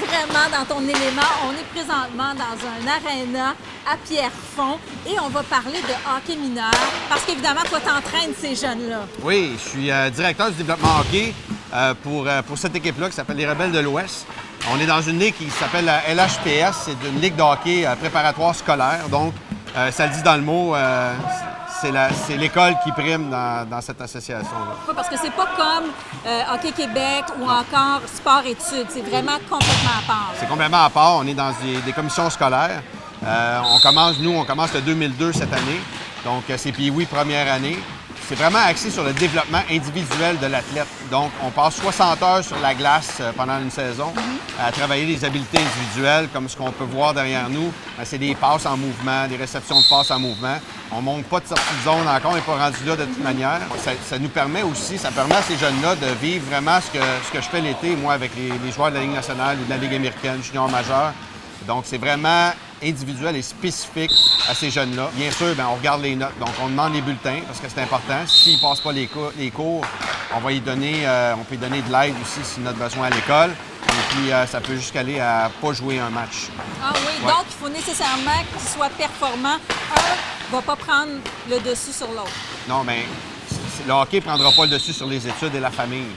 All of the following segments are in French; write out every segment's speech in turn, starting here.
vraiment dans ton élément. On est présentement dans un aréna à Pierrefonds et on va parler de hockey mineur parce qu'évidemment, toi, t'entraînes ces jeunes-là. Oui, je suis directeur du développement hockey pour cette équipe-là qui s'appelle les Rebelles de l'Ouest. On est dans une ligue qui s'appelle la LHPS. C'est une ligue de hockey préparatoire scolaire. Donc, ça le dit dans le mot, c'est l'école qui prime dans cette association-là. Oui, parce que c'est pas comme Hockey Québec ou encore sport-études. C'est vraiment complètement à part. C'est complètement à part. On est dans des commissions scolaires. On commence le 2002 cette année. Donc, c'est Pee-Wee première année. C'est vraiment axé sur le développement individuel de l'athlète. Donc, on passe 60 heures sur la glace pendant une saison à travailler les habiletés individuelles, comme ce qu'on peut voir derrière nous. C'est des passes en mouvement, des réceptions de passes en mouvement. On ne monte pas de sortie de zone encore, on n'est pas rendu là de toute manière. Ça nous permet aussi, ça permet à ces jeunes-là de vivre vraiment ce que je fais l'été, moi, avec les joueurs de la Ligue nationale ou de la Ligue américaine, junior majeur. Donc, c'est vraiment individuel et spécifique à ces jeunes-là. Bien sûr, bien, on regarde les notes. Donc, on demande les bulletins parce que c'est important. S'ils ne passent pas les cours, on va y donner, on peut y donner de l'aide aussi si notre besoin à l'école. Et puis, ça peut jusqu'aller à ne pas jouer un match. Ah oui, ouais. Donc il faut nécessairement qu'ils soient performants. Un ne va pas prendre le dessus sur l'autre. Non, mais le hockey ne prendra pas le dessus sur les études et la famille.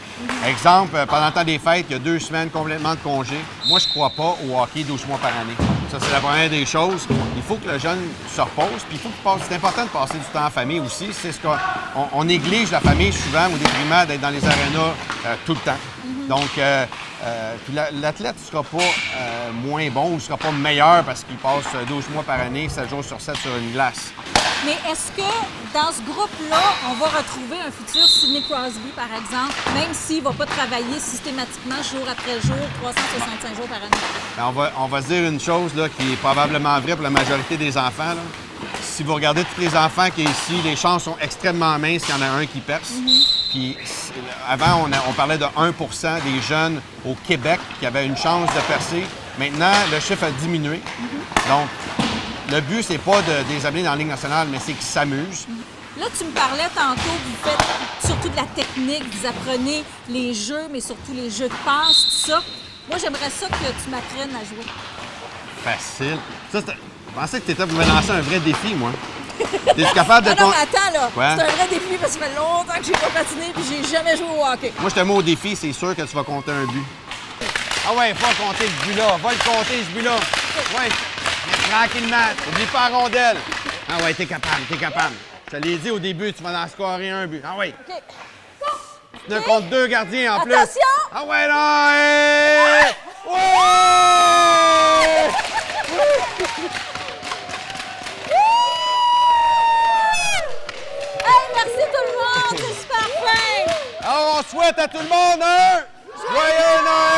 Exemple, pendant le temps des fêtes, il y a 2 semaines complètement de congé. Moi, je ne crois pas au hockey 12 mois par année. Ça, c'est la première des choses. Il faut que le jeune se repose, puis il faut qu'il passe. C'est important de passer du temps en famille aussi. C'est ce qu'on néglige la famille souvent au détriment d'être dans les arénas tout le temps. Donc, l'athlète ne sera pas moins bon ou ne sera pas meilleur parce qu'il passe 12 mois par année, 7 jours sur 7 sur une glace. Mais est-ce que dans ce groupe-là, on va retrouver un futur Sidney Crosby, par exemple, même s'il ne va pas travailler systématiquement jour après jour, 365 jours par année? Bien, on va se dire une chose là, qui est probablement vraie pour la majorité des enfants. Là. Si vous regardez tous les enfants qui sont ici, les chances sont extrêmement minces qu'il y en a un qui perce. Puis avant, on parlait de 1 des jeunes au Québec qui avaient une chance de percer. Maintenant, le chiffre a diminué. Donc, le but, c'est pas de les amener dans la Ligue nationale, mais c'est qu'ils s'amusent. Là, tu me parlais tantôt, vous faites surtout de la technique, vous apprenez les jeux, mais surtout les jeux de passe, tout ça. Moi, j'aimerais ça que tu m'apprennes à jouer. Facile. Ça, je pensais que tu étais pour me lancer un vrai défi, moi. Es-tu capable de... Non, mais attends, là. Ouais. C'est un vrai défi parce que ça fait longtemps que j'ai pas patiné et j'ai jamais joué au hockey. Moi, je te mets au défi, c'est sûr que tu vas compter un but. Ah ouais, va compter ce but-là. Va le compter, ce but-là. Ouais. Tranquillement. N'oublie pas la rondelle. Ah ouais, t'es capable, t'es capable. Je te l'ai dit au début, tu vas en scorer un but. Ah ouais. OK. Tu ne comptes 2 gardiens en plus. Attention! Ah ouais, là! Hey! Ouais! Hey, merci tout le monde! C'est super fin! Alors, on souhaite à tout le monde un joyeux Noël!